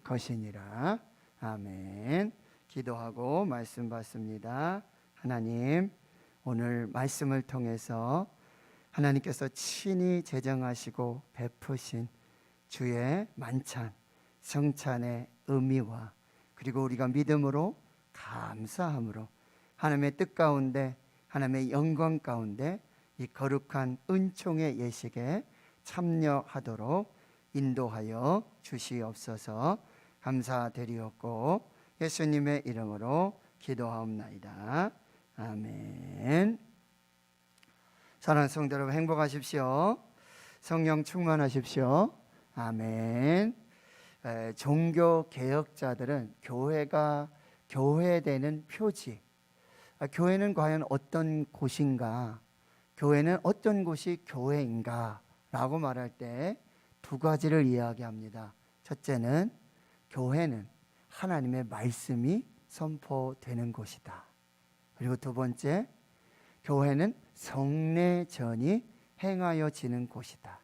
것이니라. 아멘. 기도하고 말씀 받습니다. 하나님, 오늘 말씀을 통해서 하나님께서 친히 제정하시고 베푸신 주의 만찬, 성찬의 의미와 그리고 우리가 믿음으로 감사함으로 하나님의 뜻 가운데, 하나님의 영광 가운데 이 거룩한 은총의 예식에 참여하도록 인도하여 주시옵소서. 감사드리옵고 예수님의 이름으로 기도하옵나이다. 아멘. 사랑하는 성도 여러분, 행복하십시오. 성령 충만하십시오. 아멘. 종교 개혁자들은 교회가 교회되는 표지, 교회는 과연 어떤 곳인가, 교회는 어떤 곳이 교회인가 라고 말할 때 두 가지를 이야기합니다. 첫째는 교회는 하나님의 말씀이 선포되는 곳이다. 그리고 두 번째, 교회는 성례전이 행하여지는 곳이다.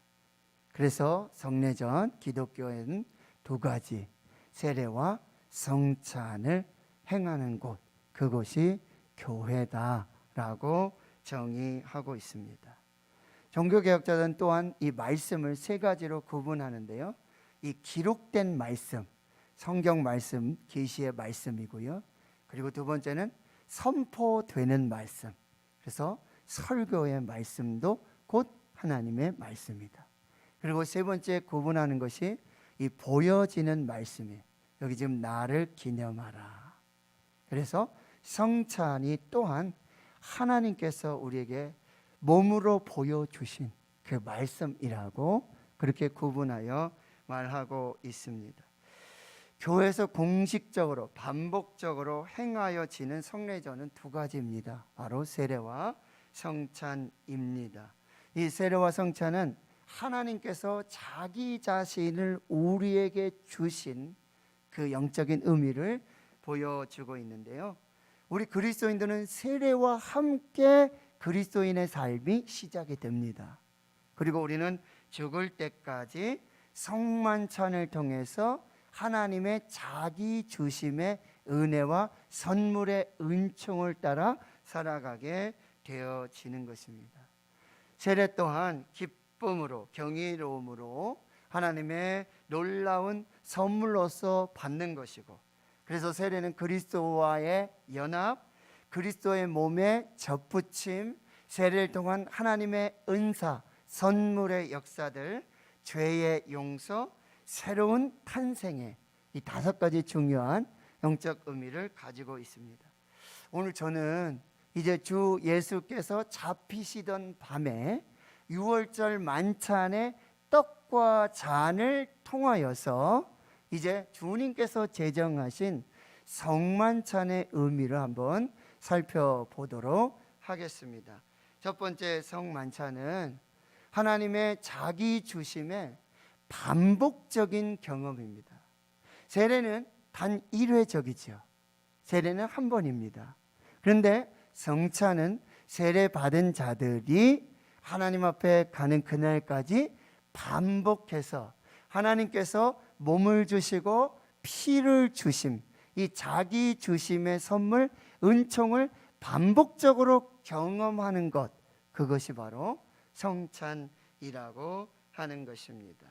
그래서 성례전, 기독교에는 두 가지, 세례와 성찬을 행하는 곳, 그곳이 교회다라고 정의하고 있습니다. 종교개혁자들은 또한 이 말씀을 세 가지로 구분하는데요. 이 기록된 말씀, 성경 말씀, 계시의 말씀이고요. 그리고 두 번째는 선포되는 말씀, 그래서 설교의 말씀도 곧 하나님의 말씀이다. 그리고 세 번째 구분하는 것이 이 보여지는 말씀이에요. 여기 지금 나를 기념하라. 그래서 성찬이 또한 하나님께서 우리에게 몸으로 보여주신 그 말씀이라고 그렇게 구분하여 말하고 있습니다. 교회에서 공식적으로 반복적으로 행하여지는 성례전은 두 가지입니다. 바로 세례와 성찬입니다. 이 세례와 성찬은 하나님께서 자기 자신을 우리에게 주신 그 영적인 의미를 보여주고 있는데요. 우리 그리스도인들은 세례와 함께 그리스도인의 삶이 시작이 됩니다. 그리고 우리는 죽을 때까지 성만찬을 통해서 하나님의 자기 주심의 은혜와 선물의 은총을 따라 살아가게 되어지는 것입니다. 세례 또한 기쁨으로, 경이로움으로 하나님의 놀라운 선물로서 받는 것이고, 그래서 세례는 그리스도와의 연합, 그리스도의 몸에 접붙임, 세례를 통한 하나님의 은사, 선물의 역사들, 죄의 용서, 새로운 탄생의 이 다섯 가지 중요한 영적 의미를 가지고 있습니다. 오늘 저는 이제 주 예수께서 잡히시던 밤에 유월절 만찬의 떡과 잔을 통하여서 이제 주님께서 제정하신 성만찬의 의미를 한번 살펴보도록 하겠습니다. 첫 번째 성만찬은 하나님의 자기 주심의 반복적인 경험입니다. 세례는 단 1회적이죠. 세례는 한 번입니다. 그런데 성찬은 세례 받은 자들이 하나님 앞에 가는 그날까지 반복해서 하나님께서 몸을 주시고 피를 주심, 이 자기 주심의 선물, 은총을 반복적으로 경험하는 것, 그것이 바로 성찬이라고 하는 것입니다.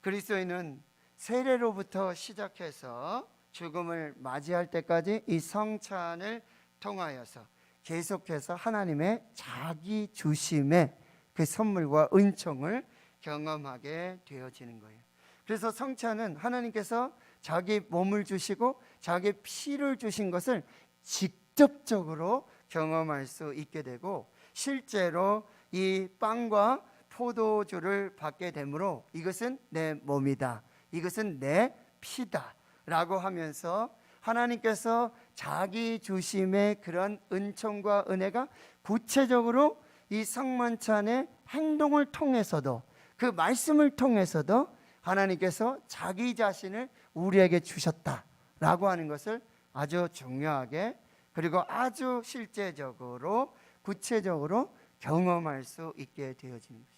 그리스도인은 세례로부터 시작해서 죽음을 맞이할 때까지 이 성찬을 통하여서 계속해서 하나님의 자기 주심의 그 선물과 은총을 경험하게 되어지는 거예요. 그래서 성찬은 하나님께서 자기 몸을 주시고 자기 피를 주신 것을 직접적으로 경험할 수 있게 되고, 실제로 이 빵과 포도주를 받게 되므로 이것은 내 몸이다, 이것은 내 피다 라고 하면서 하나님께서 자기 주심의 그런 은총과 은혜가 구체적으로 이 성만찬의 행동을 통해서도, 그 말씀을 통해서도 하나님께서 자기 자신을 우리에게 주셨다라고 하는 것을 아주 중요하게, 그리고 아주 실제적으로 구체적으로 경험할 수 있게 되어지는 것입니다.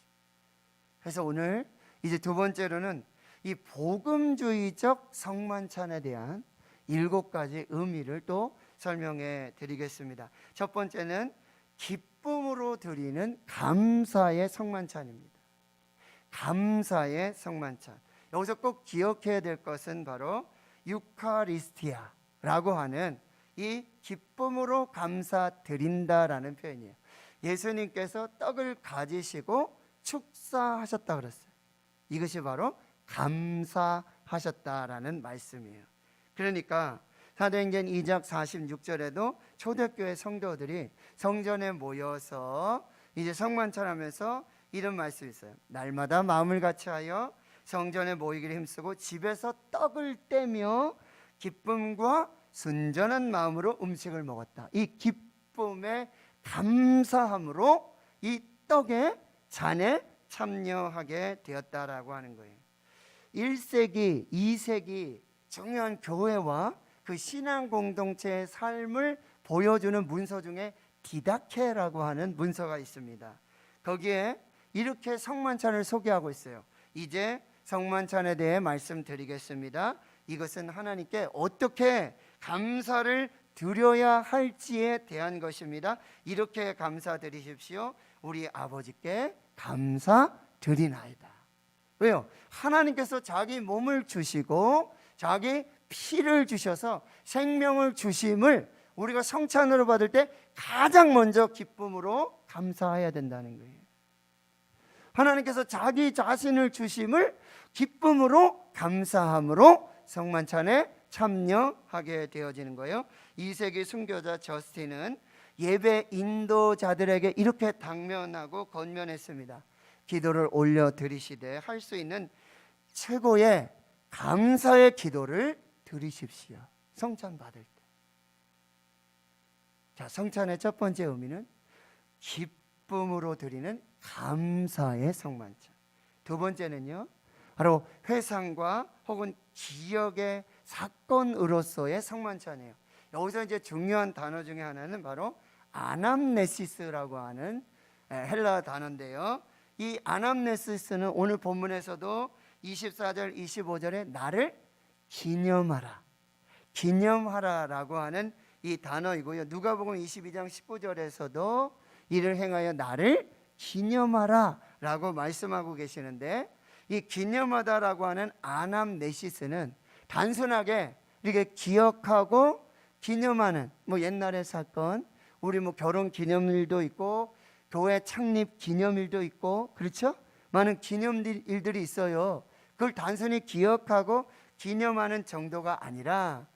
그래서 오늘 이제 두 번째로는 이 복음주의적 성만찬에 대한 7가지 의미를 또 설명해 드리겠습니다. 첫 번째는 기쁨으로 드리는 감사의 성만찬입니다. 감사의 성만찬. 여기서 꼭 기억해야 될 것은 바로 유카리스티아라고 하는 이 기쁨으로 감사드린다라는 표현이에요. 예수님께서 떡을 가지시고 축사하셨다 그랬어요. 이것이 바로 감사하셨다라는 말씀이에요. 그러니까 사도행전 2장 46절에도 초대교회 성도들이 성전에 모여서 이제 성만찬하면서 이런 말씀이 있어요. 날마다 마음을 같이하여 성전에 모이기를 힘쓰고 집에서 떡을 떼며 기쁨과 순전한 마음으로 음식을 먹었다. 이 기쁨의 감사함으로 이 떡의 잔에 참여하게 되었다라고 하는 거예요. 1세기, 2세기 중요한 교회와 그 신앙 공동체의 삶을 보여주는 문서 중에 디다케라고 하는 문서가 있습니다. 거기에 이렇게 성만찬을 소개하고 있어요. 이제 성만찬에 대해 말씀드리겠습니다. 이것은 하나님께 어떻게 감사를 드려야 할지에 대한 것입니다. 이렇게 감사드리십시오. 우리 아버지께 감사드리나이다. 왜요? 하나님께서 자기 몸을 주시고 자기 피를 주셔서 생명을 주심을 우리가 성찬으로 받을 때 가장 먼저 기쁨으로 감사해야 된다는 거예요. 하나님께서 자기 자신을 주심을 기쁨으로 감사함으로 성만찬에 참여하게 되어지는 거예요. 2세기 순교자 저스틴은 예배 인도자들에게 이렇게 당면하고 권면했습니다. 기도를 올려드리시되 할 수 있는 최고의 감사의 기도를 드리십시오. 성찬 받을 때. 자, 성찬의 첫 번째 의미는 기쁨으로 드리는 감사의 성만찬. 두 번째는요, 바로 회상과 혹은 기억의 사건으로서의 성만찬이에요. 여기서 이제 중요한 단어 중에 하나는 바로 아남네시스라고 하는 헬라 단어인데요. 이 아남네시스는 오늘 본문에서도 24절, 25절에 나를 기념하라, 기념하라라고 하는 이 단어이고요. 누가복음 22장 19절에서도 이를 행하여 나를 기념하라라고 말씀하고 계시는데, 이 기념하다라고 하는 아남네시스는 단순하게 이렇게 기억하고 기념하는 뭐 옛날의 사건, 우리 뭐 결혼 기념일도 있고 교회 창립 기념일도 있고 그렇죠? 많은 기념일들이 있어요. 그걸 단순히 기억하고 기념하는 정도가 아니라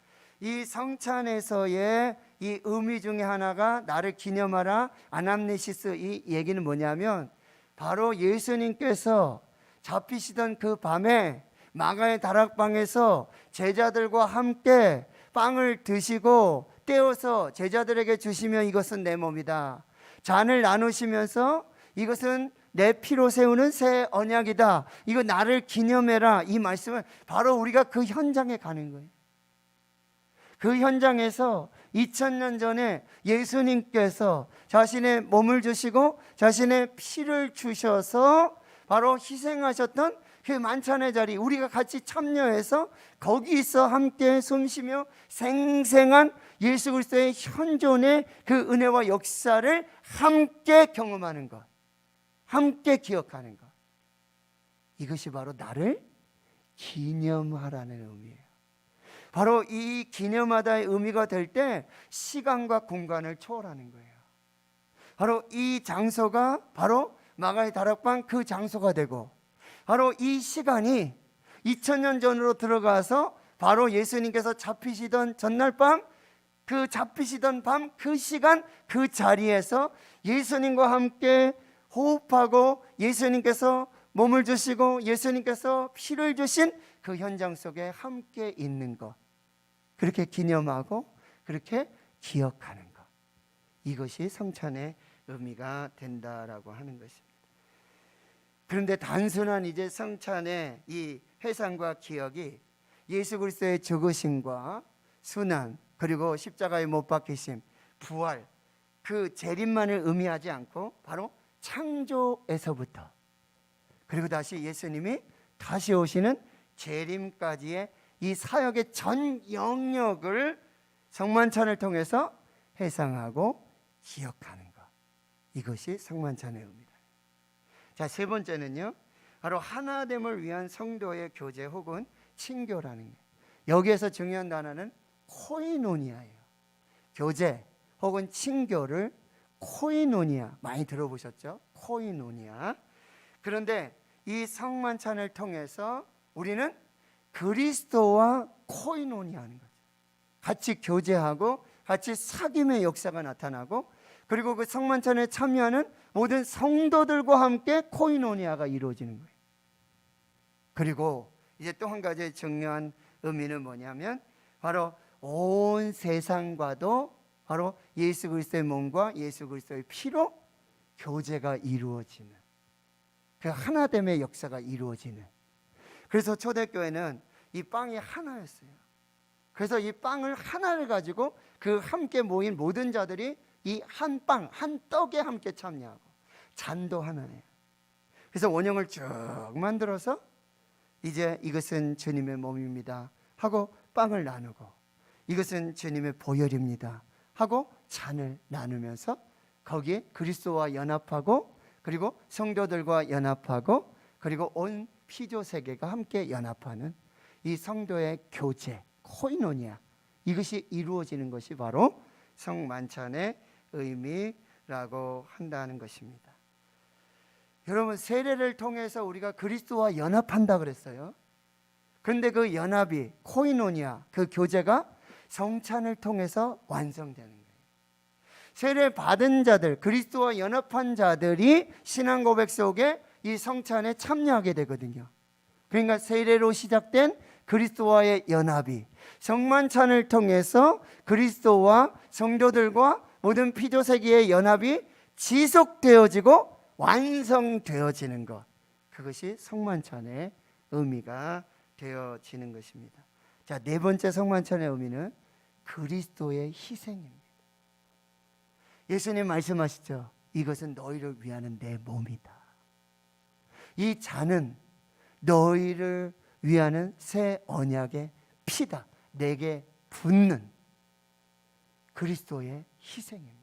이 성찬에서의 이 의미 중에 하나가 나를 기념하라, 아남네시스, 이 얘기는 뭐냐면 바로 예수님께서 잡히시던 그 밤에 마가의 다락방에서 제자들과 함께 빵을 드시고 떼어서 제자들에게 주시며 이것은 내 몸이다, 잔을 나누시면서 이것은 내 피로 세우는 새 언약이다, 이거 나를 기념해라, 이 말씀은 바로 우리가 그 현장에 가는 거예요. 그 현장에서 2000년 전에 예수님께서 자신의 몸을 주시고 자신의 피를 주셔서 바로 희생하셨던 그 만찬의 자리, 우리가 같이 참여해서 거기서 함께 숨쉬며 생생한 예수 그리스도의 현존의 그 은혜와 역사를 함께 경험하는 것, 함께 기억하는 것, 이것이 바로 나를 기념하라는 의미예요. 바로 이 기념하다의 의미가 될 때 시간과 공간을 초월하는 거예요. 바로 이 장소가 바로 마가의 다락방 그 장소가 되고, 바로 이 시간이 2000년 전으로 들어가서 바로 예수님께서 잡히시던 전날 밤, 그 잡히시던 밤 그 시간 그 자리에서 예수님과 함께 호흡하고 예수님께서 몸을 주시고 예수님께서 피를 주신 그 현장 속에 함께 있는 것, 그렇게 기념하고 그렇게 기억하는 것, 이것이 성찬의 의미가 된다라고 하는 것입니다. 그런데 단순한 이제 성찬의 이 회상과 기억이 예수 그리스도의 죽으심과 순환, 그리고 십자가에 못 박히심, 부활, 그 재림만을 의미하지 않고 바로 창조에서부터 그리고 다시 예수님이 다시 오시는 재림까지의 이 사역의 전 영역을 성만찬을 통해서 회상하고 기억하는 것, 이것이 성만찬의 의미다. 자, 세 번째는요, 바로 하나됨을 위한 성도의 교제 혹은 친교라는 게, 여기에서 중요한 단어는 코이노니아예요. 교제 혹은 친교를 코이노니아, 많이 들어보셨죠? 코이노니아. 그런데 이 성만찬을 통해서 우리는 그리스도와 코이노니아하는 거죠. 같이 교제하고 같이 사귐의 역사가 나타나고, 그리고 그 성만찬에 참여하는 모든 성도들과 함께 코이노니아가 이루어지는 거예요. 그리고 이제 또 한 가지 중요한 의미는 뭐냐면, 바로 온 세상과도 바로 예수 그리스도의 몸과 예수 그리스도의 피로 교제가 이루어지는, 그 하나됨의 역사가 이루어지는. 그래서 초대교회는 이 빵이 하나였어요. 그래서 이 빵을 하나를 가지고 그 함께 모인 모든 자들이 이 한 빵, 한 떡에 함께 참여하고, 잔도 하나예요. 그래서 원형을 쭉 만들어서 이제 이것은 주님의 몸입니다 하고 빵을 나누고, 이것은 주님의 보혈입니다 하고 잔을 나누면서 거기에 그리스도와 연합하고, 그리고 성도들과 연합하고, 그리고 온 피조 세계가 함께 연합하는 이 성도의 교제, 코이노니아, 이것이 이루어지는 것이 바로 성만찬의 의미라고 한다는 것입니다. 여러분, 세례를 통해서 우리가 그리스도와 연합한다 그랬어요. 그런데 그 연합이, 코이노니아, 그 교제가 성찬을 통해서 완성되는 거예요. 세례 받은 자들, 그리스도와 연합한 자들이 신앙 고백 속에 이 성찬에 참여하게 되거든요. 그러니까 세례로 시작된 그리스도와의 연합이 성만찬을 통해서 그리스도와 성도들과 모든 피조세계의 연합이 지속되어지고 완성되어지는 것, 그것이 성만찬의 의미가 되어지는 것입니다. 자, 네 번째 성만찬의 의미는 그리스도의 희생입니다. 예수님 말씀하시죠. 이것은 너희를 위하는 내 몸이다. 이 잔은 너희를 위하는 새 언약의 피다. 내게 붓는 그리스도의 희생입니다.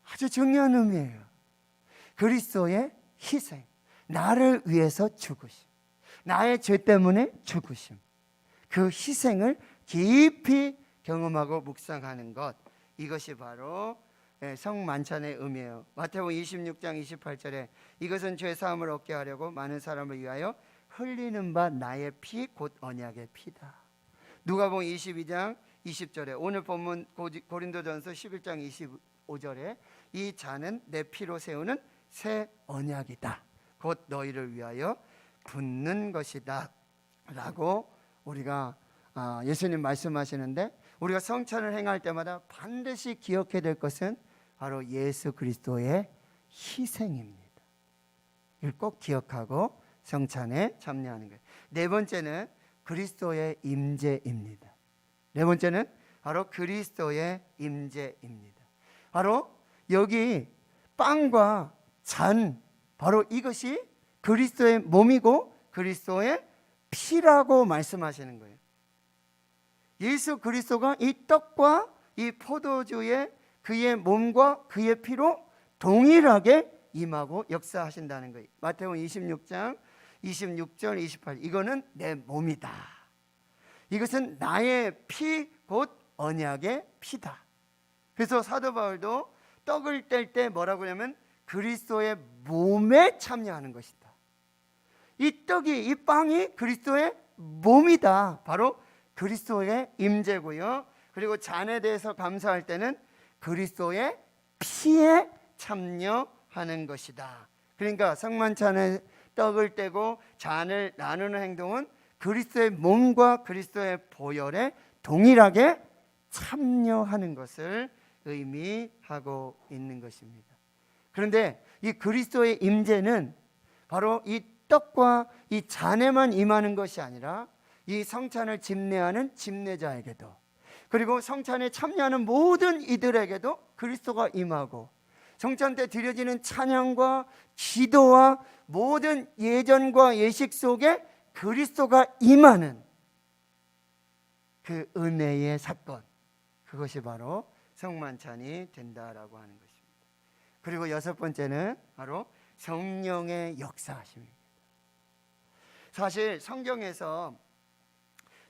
아주 중요한 의미예요. 그리스도의 희생, 나를 위해서 죽으심, 나의 죄 때문에 죽으심, 그 희생을 깊이 경험하고 묵상하는 것, 이것이 바로 성만찬의 의미예요. 마태복음 26장 28절에 이것은 죄 사함을 얻게 하려고 많은 사람을 위하여 흘리는 바 나의 피 곧 언약의 피다. 누가복음 22장 20절에, 오늘 본문 고린도전서 11장 25절에 이 잔은 내 피로 세우는 새 언약이다. 곧 너희를 위하여 붓는 것이다 라고 우리가 예수님 말씀하시는데, 우리가 성찬을 행할 때마다 반드시 기억해야 될 것은 바로 예수 그리스도의 희생입니다. 이걸 꼭 기억하고 성찬에 참여하는 거예요. 네 번째는 그리스도의 임재입니다. 네 번째는 바로 그리스도의 임재입니다. 바로 여기 빵과 잔, 바로 이것이 그리스도의 몸이고 그리스도의 피라고 말씀하시는 거예요. 예수 그리스도가 이 떡과 이 포도주에 그의 몸과 그의 피로 동일하게 임하고 역사하신다는 거예요. 마태복음 26장 26절 28, 이거는 내 몸이다. 이것은 나의 피 곧 언약의 피다. 그래서 사도 바울도 떡을 뗄 때 뭐라고 하냐면 그리스도의 몸에 참여하는 것이다. 이 떡이, 이 빵이 그리스도의 몸이다. 바로 그리스도의 임재고요. 그리고 잔에 대해서 감사할 때는 그리스도의 피에 참여하는 것이다. 그러니까 성만찬에 떡을 떼고 잔을 나누는 행동은 그리스도의 몸과 그리스도의 보혈에 동일하게 참여하는 것을 의미하고 있는 것입니다. 그런데 이 그리스도의 임재는 바로 이 떡과 이 잔에만 임하는 것이 아니라 이 성찬을 집례하는 집례자에게도, 그리고 성찬에 참여하는 모든 이들에게도 그리스도가 임하고, 성찬 때 드려지는 찬양과 기도와 모든 예전과 예식 속에 그리스도가 임하는 그 은혜의 사건, 그것이 바로 성만찬이 된다라고 하는 것입니다. 그리고 여섯 번째는 바로 성령의 역사하심입니다. 사실 성경에서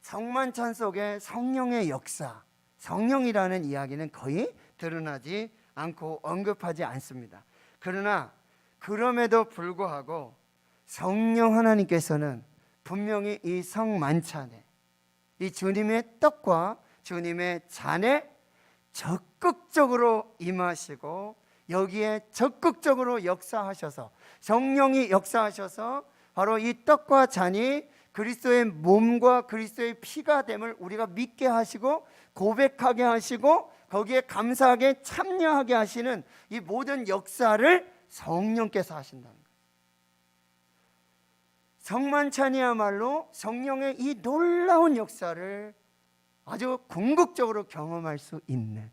성만찬 속에 성령의 역사, 성령이라는 이야기는 거의 드러나지 않고 언급하지 않습니다. 그러나 그럼에도 불구하고 성령 하나님께서는 분명히 이 성만찬에, 이 주님의 떡과 주님의 잔에 적극적으로 임하시고 여기에 적극적으로 역사하셔서, 성령이 역사하셔서 바로 이 떡과 잔이 그리스도의 몸과 그리스도의 피가 됨을 우리가 믿게 하시고 고백하게 하시고 거기에 감사하게 참여하게 하시는 이 모든 역사를 성령께서 하신다는 거예요. 성만찬이야말로 성령의 이 놀라운 역사를 아주 궁극적으로 경험할 수 있는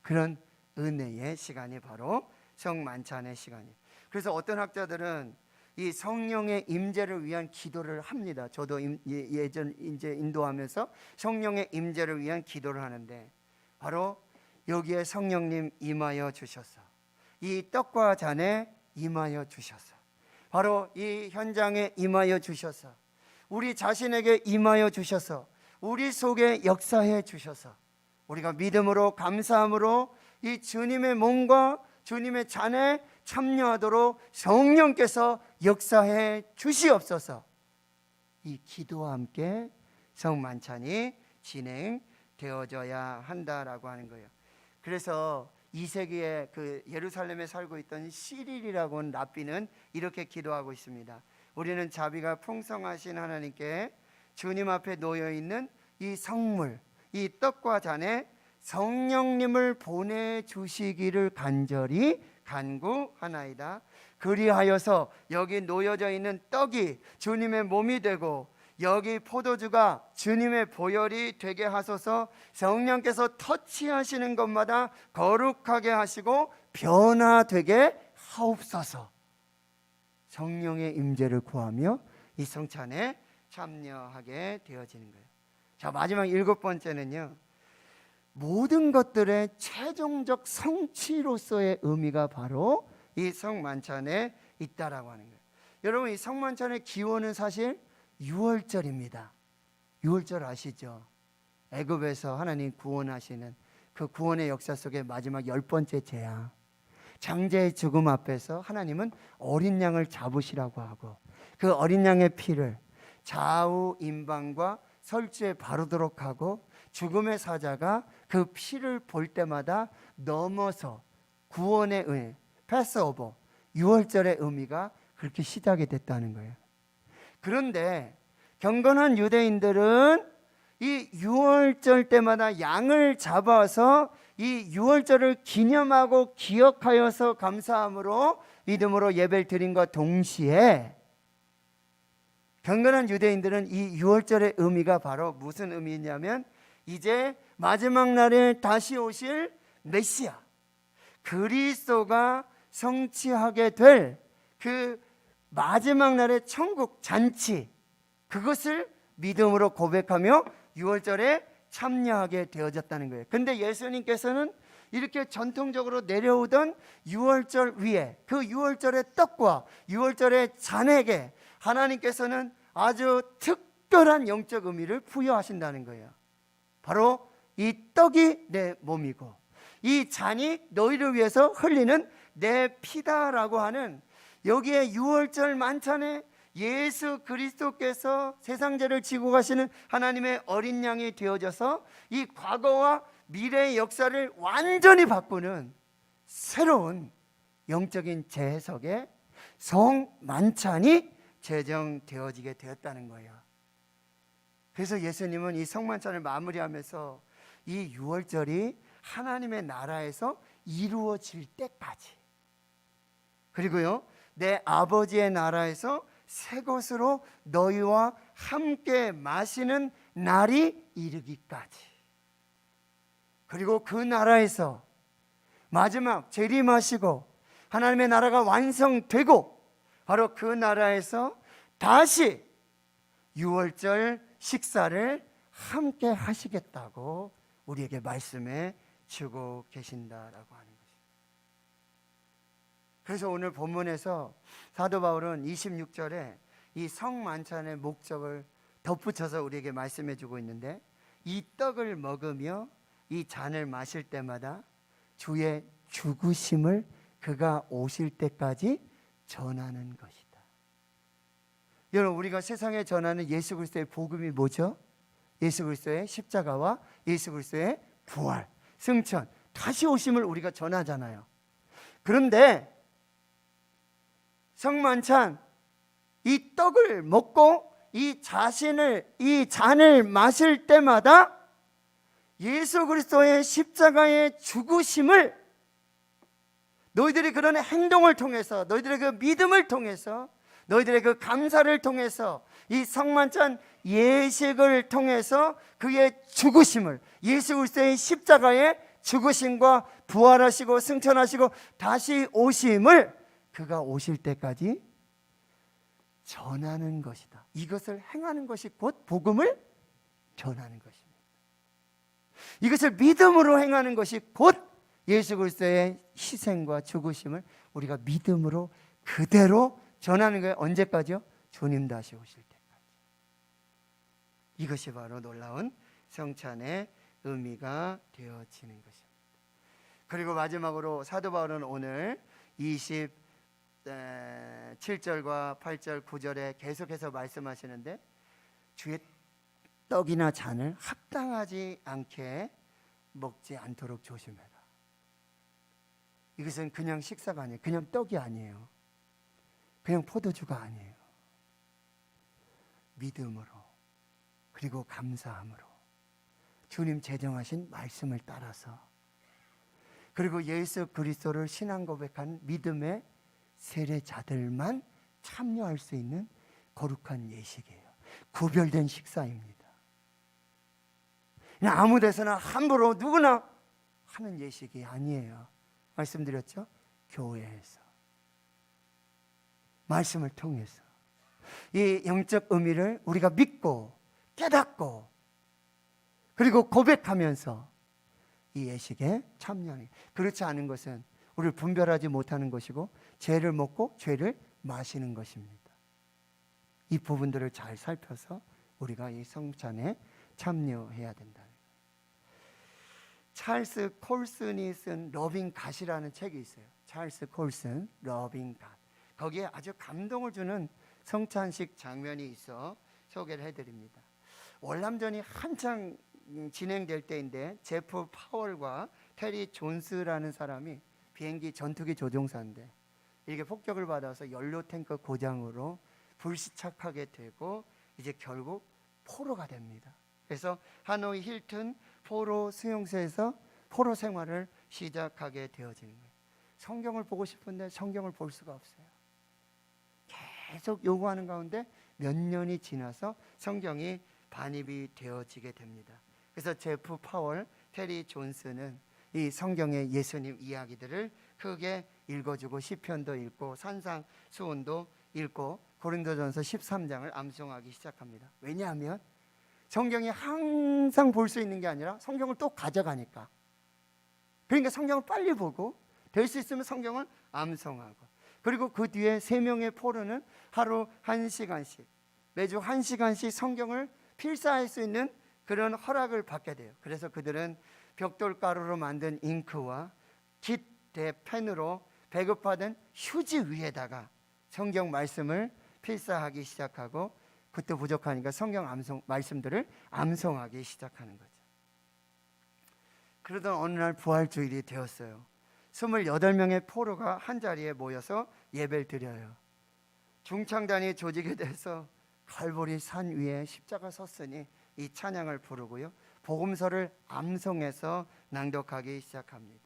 그런 은혜의 시간이 바로 성만찬의 시간이에요. 그래서 어떤 학자들은 이 성령의 임재를 위한 기도를 합니다. 저도 예전 이제 인도하면서 성령의 임재를 위한 기도를 하는데, 바로 여기에 성령님 임하여 주셔서 이 떡과 잔에 임하여 주셔서 바로 이 현장에 임하여 주셔서 우리 자신에게 임하여 주셔서 우리 속에 역사해 주셔서 우리가 믿음으로 감사함으로 이 주님의 몸과 주님의 잔에 참여하도록 성령께서 역사해 주시옵소서. 이 기도와 함께 성만찬이 진행되어져야 한다라고 하는 거예요. 그래서 2세기에 그 예루살렘에 살고 있던 시릴이라고 하는 랍비는 이렇게 기도하고 있습니다. 우리는 자비가 풍성하신 하나님께 주님 앞에 놓여 있는 이 성물, 이 떡과 잔에 성령님을 보내주시기를 간절히 간구하나이다. 그리하여서 여기 놓여져 있는 떡이 주님의 몸이 되고 여기 포도주가 주님의 보혈이 되게 하소서. 성령께서 터치하시는 것마다 거룩하게 하시고 변화되게 하옵소서. 성령의 임재를 구하며 이 성찬에 참여하게 되어지는 거예요. 자, 마지막 일곱 번째는요, 모든 것들의 최종적 성취로서의 의미가 바로 이 성만찬에 있다라고 하는 거예요. 여러분, 이 성만찬의 기원은 사실 유월절입니다. 유월절 아시죠? 애굽에서 하나님 구원하시는 그 구원의 역사 속의 마지막 10번째 재앙, 장자의 죽음 앞에서 하나님은 어린 양을 잡으시라고 하고 그 어린 양의 피를 좌우 임방과 설주에 바르도록 하고 죽음의 사자가 그 피를 볼 때마다 넘어서 구원의 의, 패스오버, 유월절의 의미가 그렇게 시작이 됐다는 거예요. 그런데 경건한 유대인들은 이 유월절 때마다 양을 잡아서 이 유월절을 기념하고 기억하여서 감사함으로 믿음으로 예배를 드림과 동시에 경건한 유대인들은 이 유월절의 의미가 바로 무슨 의미냐면 이제 마지막 날에 다시 오실 메시아 그리스도가 성취하게 될 그 마지막 날의 천국 잔치, 그것을 믿음으로 고백하며 유월절에 참여하게 되어졌다는 거예요. 근데 예수님께서는 이렇게 전통적으로 내려오던 유월절 위에 그 유월절의 떡과 유월절의 잔에게 하나님께서는 아주 특별한 영적 의미를 부여하신다는 거예요. 바로 이 떡이 내 몸이고 이 잔이 너희를 위해서 흘리는 내 피다라고 하는, 여기에 유월절 만찬에 예수 그리스도께서 세상 죄를 지고 가시는 하나님의 어린 양이 되어져서 이 과거와 미래의 역사를 완전히 바꾸는 새로운 영적인 재해석의 성만찬이 제정되어지게 되었다는 거예요. 그래서 예수님은 이 성만찬을 마무리하면서 이 유월절이 하나님의 나라에서 이루어질 때까지, 그리고요 내 아버지의 나라에서 새 것으로 너희와 함께 마시는 날이 이르기까지, 그리고 그 나라에서 마지막 재림하시고 하나님의 나라가 완성되고 바로 그 나라에서 다시 유월절 식사를 함께 하시겠다고 우리에게 말씀해 주고 계신다라고 하는 것입니다. 그래서 오늘 본문에서 사도 바울은 26절에 이 성만찬의 목적을 덧붙여서 우리에게 말씀해 주고 있는데, 이 떡을 먹으며 이 잔을 마실 때마다 주의 죽으심을 그가 오실 때까지 전하는 것이다. 여러분, 우리가 세상에 전하는 예수 그리스도의 복음이 뭐죠? 예수 그리스도의 십자가와 예수 그리스도의 부활, 승천, 다시 오심을 우리가 전하잖아요. 그런데 성만찬, 이 떡을 먹고 이 잔을 마실 때마다 예수 그리스도의 십자가의 죽으심을 너희들이 그런 행동을 통해서, 너희들의 그 믿음을 통해서, 너희들의 그 감사를 통해서, 이 성만찬 예식을 통해서 그의 죽으심을, 예수 그리스도의 십자가의 죽으심과 부활하시고 승천하시고 다시 오심을 그가 오실 때까지 전하는 것이다. 이것을 행하는 것이 곧 복음을 전하는 것입니다. 이것을 믿음으로 행하는 것이 곧 예수 그리스도의 희생과 죽으심을 우리가 믿음으로 그대로 전하는 거예요. 언제까지요? 주님 다시 오실 때까지. 이것이 바로 놀라운 성찬의 의미가 되어지는 것입니다. 그리고 마지막으로 사도 바울은 오늘 27절과 8절, 9절에 계속해서 말씀하시는데, 주의 떡이나 잔을 합당하지 않게 먹지 않도록 조심해라. 이것은 그냥 식사가 아니에요. 그냥 떡이 아니에요. 그냥 포도주가 아니에요. 믿음으로, 그리고 감사함으로, 주님 제정하신 말씀을 따라서, 그리고 예수 그리스도를 신앙 고백한 믿음의 세례자들만 참여할 수 있는 거룩한 예식이에요. 구별된 식사입니다. 그냥 아무 데서나 함부로 누구나 하는 예식이 아니에요. 말씀드렸죠? 교회에서, 말씀을 통해서 이 영적 의미를 우리가 믿고 깨닫고 그리고 고백하면서 이 예식에 참여하는, 그렇지 않은 것은 우리를 분별하지 못하는 것이고 죄를 먹고 죄를 마시는 것입니다. 이 부분들을 잘 살펴서 우리가 이 성찬에 참여해야 된다. 찰스 콜슨이 쓴 러빙 갓이라는 책이 있어요. 찰스 콜슨 러빙 갓. 거기에 아주 감동을 주는 성찬식 장면이 있어 소개를 해드립니다. 월남전이 한창 진행될 때인데, 제프 파월과 테리 존스라는 사람이 비행기 전투기 조종사인데 이렇게 폭격을 받아서 연료 탱크 고장으로 불시착하게 되고 이제 결국 포로가 됩니다. 그래서 하노이 힐튼 포로 수용소에서 포로 생활을 시작하게 되어지는 거예요. 성경을 보고 싶은데 성경을 볼 수가 없어요. 계속 요구하는 가운데 몇 년이 지나서 성경이 반입이 되어지게 됩니다. 그래서 제프 파월, 테리 존스는 이 성경의 예수님 이야기들을 크게 읽어주고 시편도 읽고 산상수훈도 읽고 고린도전서 13장을 암송하기 시작합니다. 왜냐하면 성경이 항상 볼 수 있는 게 아니라 성경을 또 가져가니까. 그러니까 성경을 빨리 보고 될 수 있으면 성경을 암송하고, 그리고 그 뒤에 3명의 포로는 하루 1시간씩, 매주 1시간씩 성경을 필사할 수 있는 그런 허락을 받게 돼요. 그래서 그들은 벽돌가루로 만든 잉크와 깃대 펜으로 배급받은 휴지 위에다가 성경 말씀을 필사하기 시작하고, 그것도 부족하니까 성경 말씀들을 암송하기 시작하는 거죠. 그러던 어느 날 부활주일이 되었어요. 28명의 포로가 한자리에 모여서 예배를 드려요. 중창단이 조직이 돼서 갈보리 산 위에 십자가 섰으니 이 찬양을 부르고요, 복음서를 암송해서 낭독하기 시작합니다.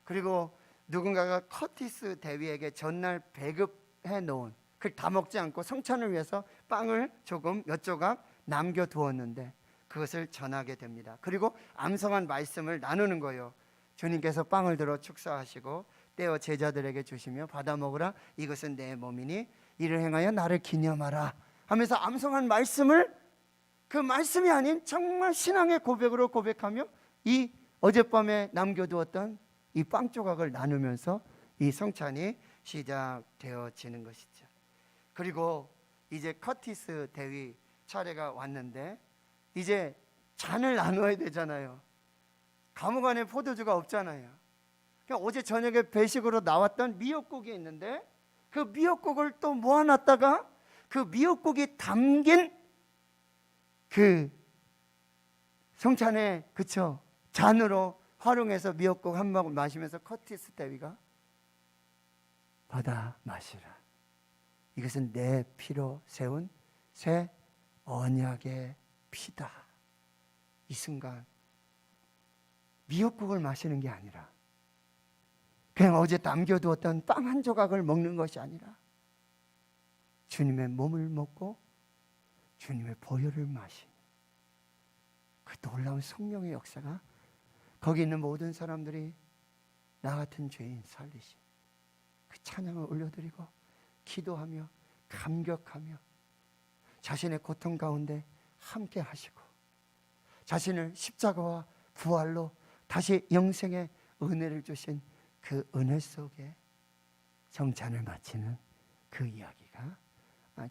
그리고 누군가가 커티스 대위에게 전날 배급해 놓은, 그걸 다 먹지 않고 성찬을 위해서 빵을 조금 몇 조각 남겨두었는데 그것을 전하게 됩니다. 그리고 암송한 말씀을 나누는 거예요. 주님께서 빵을 들어 축사하시고 떼어 제자들에게 주시며 받아 먹으라, 이것은 내 몸이니 이를 행하여 나를 기념하라 하면서 암송한 말씀을 그 말씀이 아닌 정말 신앙의 고백으로 고백하며 이 어젯밤에 남겨두었던 이 빵 조각을 나누면서 이 성찬이 시작되어지는 것이죠. 그리고 이제 커티스 대위 차례가 왔는데 이제 잔을 나눠야 되잖아요. 감옥 안에 포도주가 없잖아요. 그러니까 어제 저녁에 배식으로 나왔던 미역국이 있는데 그 미역국을 또 모아놨다가 그 미역국이 담긴 그 성찬에 그쵸 잔으로 활용해서 미역국 한 모금 마시면서 커티스 대위가 받아 마시라. 이것은 내 피로 세운 새 언약의 피다. 이 순간 미역국을 마시는 게 아니라 그냥 어제 남겨두었던 빵 한 조각을 먹는 것이 아니라 주님의 몸을 먹고 주님의 보혈을 마신 그 놀라운 성령의 역사가 거기 있는 모든 사람들이 나 같은 죄인 살리신 그 찬양을 올려드리고 기도하며 감격하며 자신의 고통 가운데 함께 하시고 자신을 십자가와 부활로 다시 영생의 은혜를 주신 그 은혜 속에 성찬을 마치는 그 이야기가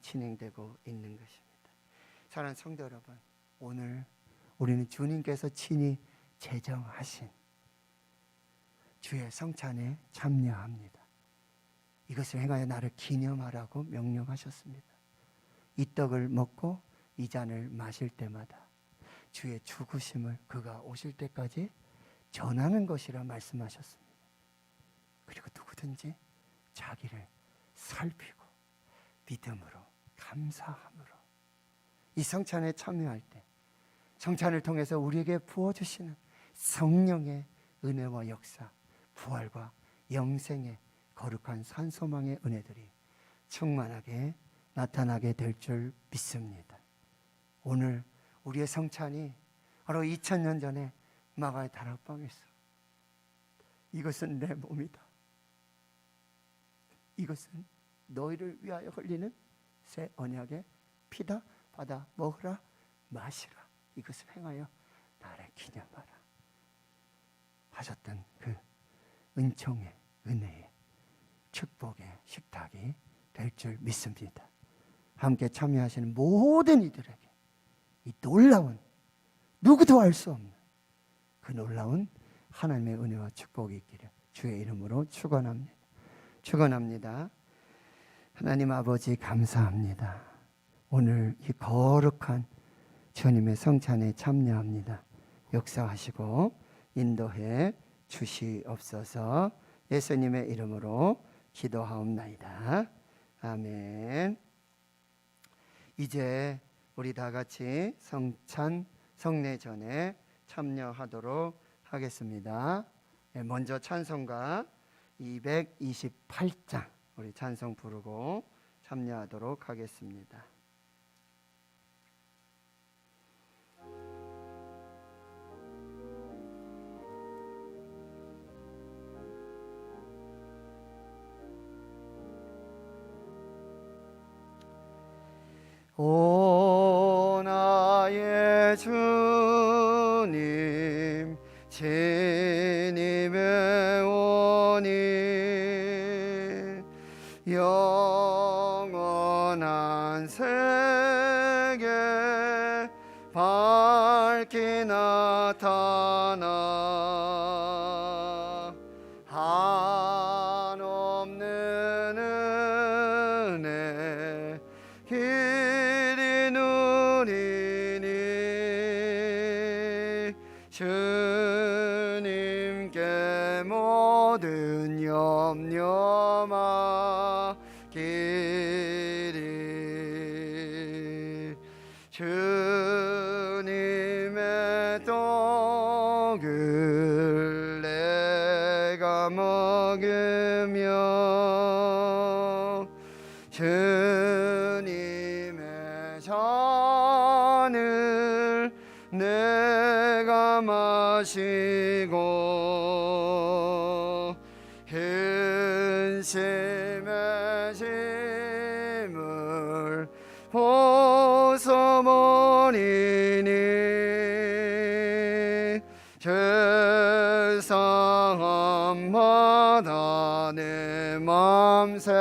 진행되고 있는 것입니다. 사랑하는 성도 여러분, 오늘 우리는 주님께서 친히 제정하신 주의 성찬에 참여합니다. 이것을 행하여 나를 기념하라고 명령하셨습니다. 이 떡을 먹고 이 잔을 마실 때마다 주의 죽으심을 그가 오실 때까지 전하는 것이라 말씀하셨습니다. 그리고 누구든지 자기를 살피고 믿음으로 감사함으로 이 성찬에 참여할 때 성찬을 통해서 우리에게 부어주시는 성령의 은혜와 역사, 부활과 영생의 거룩한 산소망의 은혜들이 충만하게 나타나게 될 줄 믿습니다. 오늘 우리의 성찬이 바로 2000년 전에 마가의 다락방에서 이것은 내 몸이다, 이것은 너희를 위하여 흘리는 새 언약의 피다, 받아 먹으라 마시라, 이것을 행하여 나를 기념하라 하셨던 그 은총의 은혜의 축복의 식탁이 될 줄 믿습니다. 함께 참여하시는 모든 이들에게 이 놀라운, 누구도 알 수 없는 그 놀라운 하나님의 은혜와 축복이 있기를 주의 이름으로 축원합니다. 축원합니다. 하나님 아버지 감사합니다. 오늘 이 거룩한 주님의 성찬에 참여합니다. 역사하시고 인도해 주시옵소서. 예수님의 이름으로 기도하옵나이다. 아멘. 이제 우리 다 같이 성찬 성례전에 참여하도록 하겠습니다. 먼저 찬송가 228장 우리 찬송 부르고 참여하도록 하겠습니다. 오 나의 주님 주님의 원인 영원한 세계 밝히 나타나 한없는 은혜 길이 누리니 주님께 모든 염려 마기리 주님의 떡을 내가 먹으며 주님의 잔을 내가 마시고 근심의 짐을 죄사함마다 내 맘 새롭다.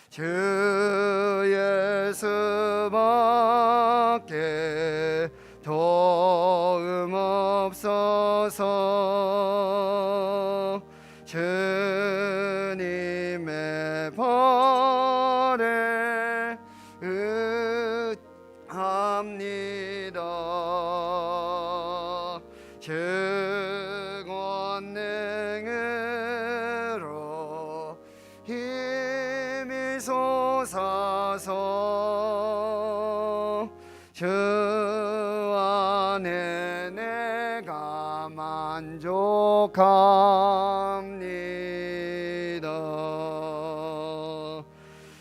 주 예수밖에 도움 없어서 주님의 발에 의합니다. 주 권능으로 힘이 솟아서 주 안에 내가 만족합니다.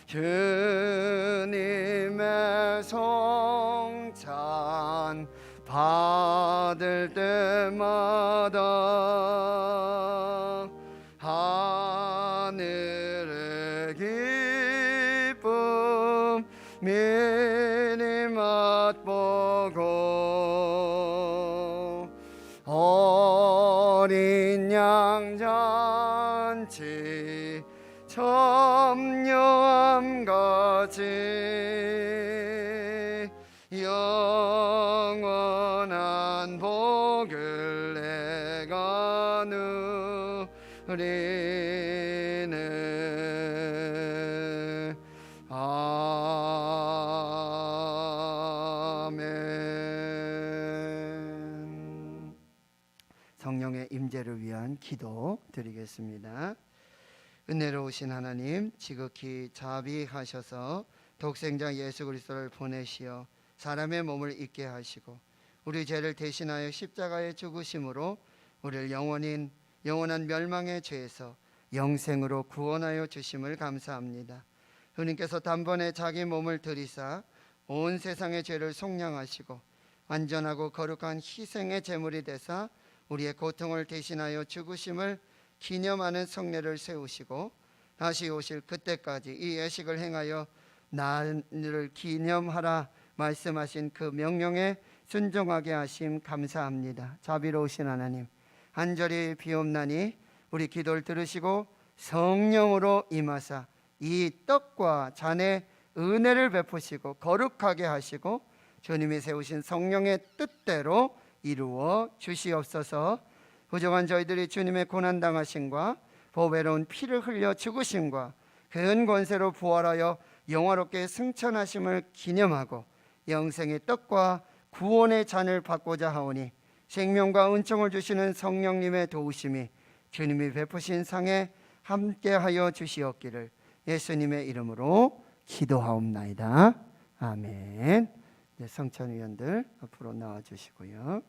주님의 성찬 받을 때마다 하늘의 기쁨 미리 맛보고 어린 양 잔치 첨녀함같이 영원한 복을 내가 누리네. 아멘. 성령의 임재를 위한 기도 드리겠습니다. 은혜로우신 하나님, 지극히 자비하셔서 독생자 예수 그리스도를 보내시어 사람의 몸을 입게 하시고 우리 죄를 대신하여 십자가에 죽으심으로 우리를 영원한 멸망의 죄에서 영생으로 구원하여 주심을 감사합니다. 주님께서 단번에 자기 몸을 들이사 온 세상의 죄를 속량하시고 완전하고 거룩한 희생의 제물이 되사 우리의 고통을 대신하여 죽으심을 기념하는 성례를 세우시고 다시 오실 그때까지 이 예식을 행하여 나를 기념하라 말씀하신 그 명령에 순종하게 하심 감사합니다. 자비로우신 하나님, 간절히 비옵나니 우리 기도를 들으시고 성령으로 임하사 이 떡과 잔의 은혜를 베푸시고 거룩하게 하시고 주님이 세우신 성령의 뜻대로 이루어 주시옵소서. 부정한 저희들이 주님의 고난당하심과 보배로운 피를 흘려 죽으심과 큰 권세로 부활하여 영화롭게 승천하심을 기념하고 영생의 떡과 구원의 잔을 받고자 하오니 생명과 은총을 주시는 성령님의 도우심이 주님이 베푸신 상에 함께하여 주시옵기를 예수님의 이름으로 기도하옵나이다. 아멘. 성찬위원들 앞으로 나와주시고요.